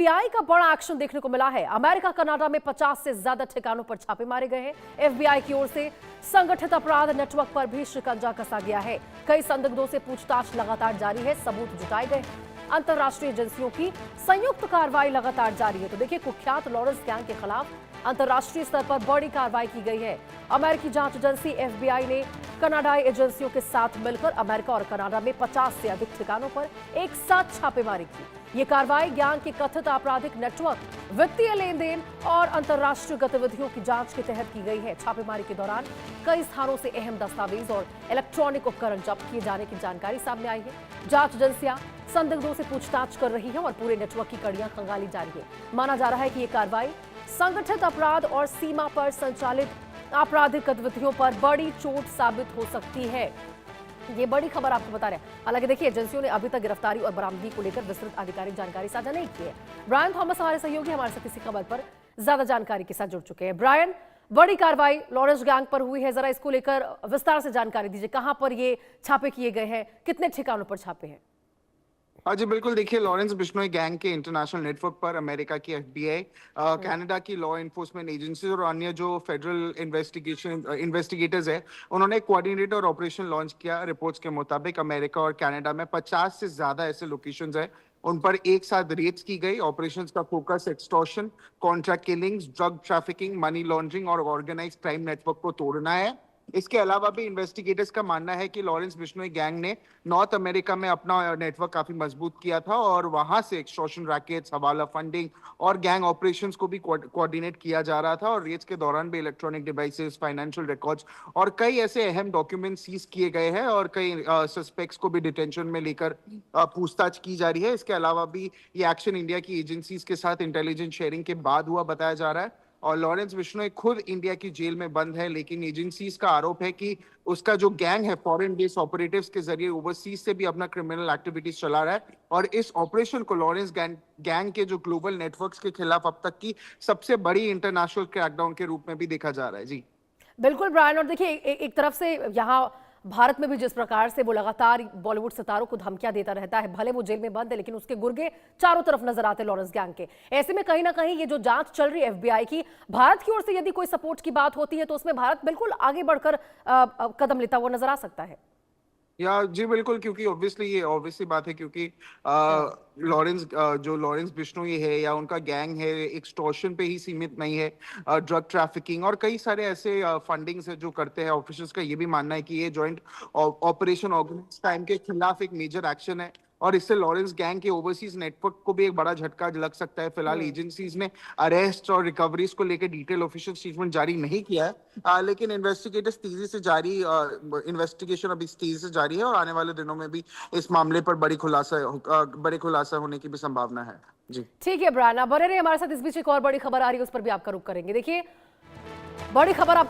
FBI का बड़ा action देखने को मिला है। अमेरिका कनाडा में 50 से ज्यादा ठिकानों पर छापे मारे गए हैं। एफबीआई की ओर से संगठित अपराध नेटवर्क पर भी शिकंजा कसा गया है। कई संदिग्धों से पूछताछ लगातार जारी है, सबूत जुटाए गए। अंतर्राष्ट्रीय एजेंसियों की संयुक्त कार्रवाई लगातार जारी है। तो देखिए, कुख्यात लॉरेंस गैंग के खिलाफ अंतर्राष्ट्रीय स्तर पर बड़ी कार्रवाई की गई है। अमेरिकी जांच एजेंसी एफबीआई ने कनाडाई एजेंसियों के साथ मिलकर अमेरिका और कनाडा में 50 से अधिक ठिकानों पर एक साथ छापेमारी की। ये कार्रवाई गैंग के कथित आपराधिक नेटवर्क, वित्तीय लेन देन और अंतर्राष्ट्रीय गतिविधियों की जांच के तहत की गई है। छापेमारी के दौरान कई स्थानों से अहम दस्तावेज और इलेक्ट्रॉनिक उपकरण जब्त किए जाने की जानकारी सामने आई है। जांच एजेंसियां संदिग्धों से पूछताछ कर रही हैं और पूरे नेटवर्क की कड़ियां खंगाली जा रही है। माना जा रहा है कि ये कार्रवाई संगठित अपराध और सीमा पर संचालित आपराधिक गतिविधियों पर बड़ी चोट साबित हो सकती है। ये बड़ी खबर आपको बता रहे हैं। हालांकि देखिए, एजेंसियों ने अभी तक गिरफ्तारी और बरामदगी को लेकर विस्तृत आधिकारिक जानकारी साझा नहीं की है। ब्रायन थॉमस हमारे सहयोगी हमारे साथ इसी खबर पर ज्यादा जानकारी के साथ जुड़ चुके हैं। ब्रायन, बड़ी कार्रवाई लॉरेंस गैंग पर हुई है, जरा इसको लेकर विस्तार से जानकारी दीजिए। कहां पर ये छापे किए गए हैं, कितने ठिकानों पर छापे हैं? हाँ जी, बिल्कुल। देखिए, लॉरेंस बिश्नोई गैंग के इंटरनेशनल नेटवर्क पर अमेरिका की एफबीआई, कनाडा की लॉ एनफोर्समेंट एजेंसीज और अन्य जो फेडरल इन्वेस्टिगेटर्स है, उन्होंने एक कोऑर्डिनेटर ऑपरेशन लॉन्च किया। रिपोर्ट्स के मुताबिक अमेरिका और कनाडा में 50 से ज्यादा ऐसे लोकेशंस है, उन पर एक साथ रेड्स की गई। ऑपरेशंस का focus extortion, contract killings, drug trafficking, money laundering और ऑर्गेनाइज्ड क्राइम नेटवर्क को तोड़ना है। इसके अलावा भी इन्वेस्टिगेटर्स का मानना है कि लॉरेंस बिश्नोई गैंग ने नॉर्थ अमेरिका में अपना नेटवर्क काफी मजबूत किया था और वहां से एक्सटॉर्शन रैकेट्स, हवाला फंडिंग और गैंग ऑपरेशंस को भी कोऑर्डिनेट किया जा रहा था। और रेड्स के दौरान भी इलेक्ट्रॉनिक डिवाइसेस, फाइनेंशियल रिकॉर्ड्स और कई ऐसे अहम डॉक्यूमेंट सीज किए गए हैं और कई सस्पेक्ट्स को भी डिटेंशन में लेकर पूछताछ की जा रही है। इसके अलावा भी ये एक्शन इंडिया की एजेंसीज के साथ इंटेलिजेंस शेयरिंग के बाद हुआ बताया जा रहा है। और लॉरेंस बिश्नोई खुद इंडिया की जेल में बंद है, लेकिन एजेंसीज का आरोप है कि उसका जो गैंग है फॉरेन बेस्ड ऑपरेटिव्स के जरिए ओवरसीज से भी अपना क्रिमिनल एक्टिविटीज चला रहा है। और इस ऑपरेशन को लॉरेंस गैंग के जो ग्लोबल नेटवर्क्स के खिलाफ अब तक की सबसे बड़ी इंटरनेशनल क्रैकडाउन के रूप में भी देखा जा रहा है। जी बिल्कुल ब्रायन, और देखिए, एक तरफ से यहाँ भारत में भी जिस प्रकार से वो लगातार बॉलीवुड सितारों को धमकियां देता रहता है, भले वो जेल में बंद है लेकिन उसके गुर्गे चारों तरफ नजर आते हैं लॉरेंस गैंग के। ऐसे में कहीं ना कहीं ये जो जांच चल रही है एफबीआई की, भारत की ओर से यदि कोई सपोर्ट की बात होती है तो उसमें भारत बिल्कुल आगे बढ़कर कदम लेता हुआ नजर आ सकता है। या जी बिल्कुल, क्योंकि ऑब्वियसली ये ऑब्वियसली बात है, क्योंकि लॉरेंस बिश्नोई है या उनका गैंग है, एक्सटॉर्शन पे ही सीमित नहीं है, ड्रग ट्रैफिकिंग और कई सारे ऐसे फंडिंग्स है जो करते हैं। ऑफिसर्स का ये भी मानना है कि ये जॉइंट ऑपरेशन ऑर्गेनाइज्ड क्राइम के खिलाफ एक मेजर एक्शन है और इससे लॉरेंस गैंग के ओवरसीज नेटवर्क को भी एक बड़ा झटका लग सकता है। फिलहाल एजेंसीज ने अरेस्ट और रिकवरीज को लेकर डिटेल ऑफिशियल स्टेटमेंट जारी नहीं किया है, लेकिन इन्वेस्टिगेशन अभी तेजी से जारी है और आने वाले दिनों में भी इस मामले पर बड़े खुलासा होने की भी संभावना है। जी ठीक है ब्रायन, बने रहिए हमारे साथ। इस बीच एक और बड़ी खबर आ रही है, उस पर भी आपका रुख करेंगे। देखिए, बड़ी खबर आपको